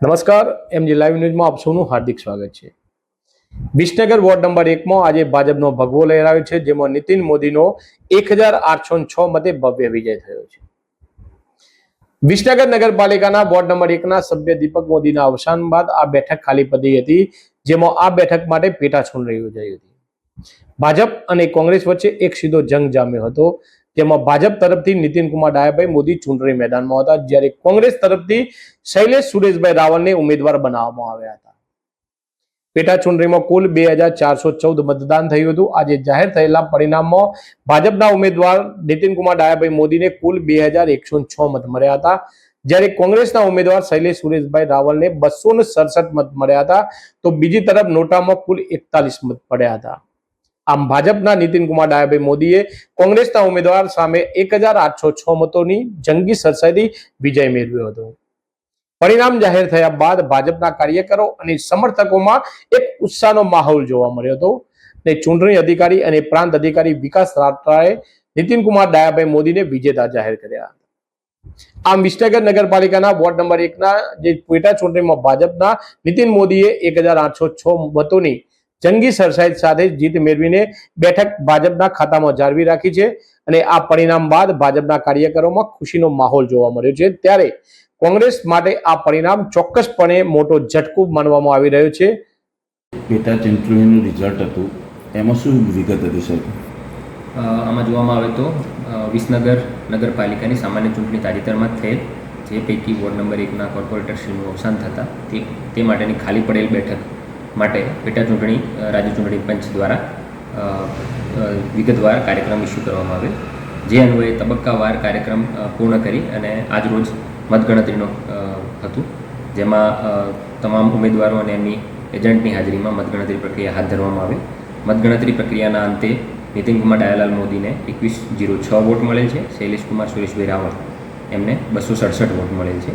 નમસ્કાર, MG live ન્યૂઝમાં આપ સૌનું હાર્દિક સ્વાગત છે। વિસનગર વોર્ડ નંબર 1માં આજે ભાજપનો ભગવો લહેરાયો છે, જેમાં નીતિન મોદીનો 1806 મતે ભવ્ય વિજય થયો છે। વિસનગર નગરપાલિકાના વોર્ડ નંબર 1ના સભ્ય દીપક મોદીના અવસાન બાદ આ બેઠક ખાલી પડી હતી, જેમાં આ બેઠક માટે પેટા ચૂંટણી યોજાઈ હતી। ભાજપ અને કોંગ્રેસ વચ્ચે એક સીધો જંગ જામ્યો હતો, જેમાં ભાજપ તરફથી નીતિનકુમાર ડાયાભાઈ મોદી ચૂંટણી મેદાનમાં હતા, જ્યારે કોંગ્રેસ તરફથી શૈલેષ સુરેશભાઈ રાવલને ઉમેદવાર બનાવવામાં આવ્યા હતા। પેટા ચૂંટણીમાં કુલ 2414 મતદાન થયું હતું। આજે જાહેર થયેલા પરિણામમાં ભાજપના ઉમેદવાર નીતિનકુમાર ડાયાભાઈ મોદીને કુલ 2106 મત મળ્યા હતા, જ્યારે કોંગ્રેસના ઉમેદવાર શૈલેષ સુરેશભાઈ રાવલને 267 મત મળ્યા હતા, તો બીજી તરફ નોટામાં કુલ 41 મત પડ્યા હતા। આમ ભાજપના નીતિનકુમાર ડાયાભાઈ મોદીએ કોંગ્રેસના ઉમેદવાર સામે 1806 મતોની જંગી સરસાઈથી વિજય મેળવ્યો હતો। પરિણામ જાહેર થયા બાદ ભાજપના કાર્યકરો અને સમર્થકોમાં એક ઉત્સાહનો માહોલ જોવા મળ્યો હતો અને ચૂંટણી અધિકારી અને પ્રાંત અધિકારી વિકાસ રાઠવાએ નીતિનકુમાર ડાયાભાઈ મોદીને વિજેતા જાહેર કર્યા હતા। આમ વિસનગર નગરપાલિકાના વોર્ડ નંબર 1ના જે પેટા ચૂંટણીમાં ભાજપના નીતિન મોદીએ 1806 મતોની જંગી સરસાઈ સાથે જીત મેળવીને બેઠક ભાજપના ખાતામાં જાળવી રાખી છે અને આ પરિણામ બાદ ભાજપના કાર્યકરોમાં ખુશીનો માહોલ જોવા મળ્યો છે। ત્યારે કોંગ્રેસ માટે આ પરિણામ ચોક્કસપણે મોટો ઝટકો માનવામાં આવી રહ્યો છે। પેટા ચૂંટણીનું રિઝલ્ટ હતું, એમાં શું વિગત હતી સાહેબ? આમાં જોવામાં આવે તો વિસનગર નગરપાલિકાની સામાન્ય ચૂંટણી તાજેતરમાં થયેલ, જે પૈકી વોર્ડ નંબર 1ના કોર્પોરેટરશ્રીનું અવસાન થતાં તે માટેની ખાલી પડેલ બેઠક માટે પેટા ચૂંટણી રાજ્ય ચૂંટણી પંચ દ્વારા વિગતવાર કાર્યક્રમ ઇસ્યુ કરવામાં આવેલ, જે અન્વયે તબક્કાવાર કાર્યક્રમ પૂર્ણ કરી અને આજરોજ મતગણતરીનું હતું, જેમાં તમામ ઉમેદવારો અને એમની એજન્ટની હાજરીમાં મતગણતરી પ્રક્રિયા હાથ ધરવામાં આવેલ। મતગણતરી પ્રક્રિયાના અંતે નીતિનકુમાર ડાયાલાલ મોદીને 2106 વોટ મળેલ છે, શૈલેષકુમાર સુરેશભાઈ રાવલ એમને 267 વોટ મળેલ છે।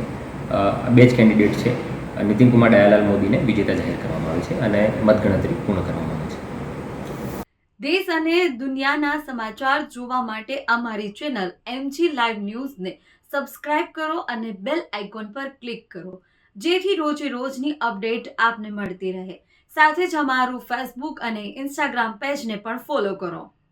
બે જ કેન્ડિડેટ છે, નીતિનકુમાર ડાયાલાલ મોદીને વિજેતા જાહેર કરવામાં આવે છે અને મતગણતરી પૂર્ણ કરવામાં આવે છે। દેશ અને દુનિયાના સમાચાર જોવા માટે અમારી ચેનલ એમજી લાઈવ ન્યૂઝને સબસ્ક્રાઇબ કરો અને બેલ આઇકોન પર ક્લિક કરો, જેથી રોજે રોજની અપડેટ આપને મળતી રહે। સાથે જ અમારું ફેસબુક અને ઇન્સ્ટાગ્રામ પેજને પણ ફોલો કરો।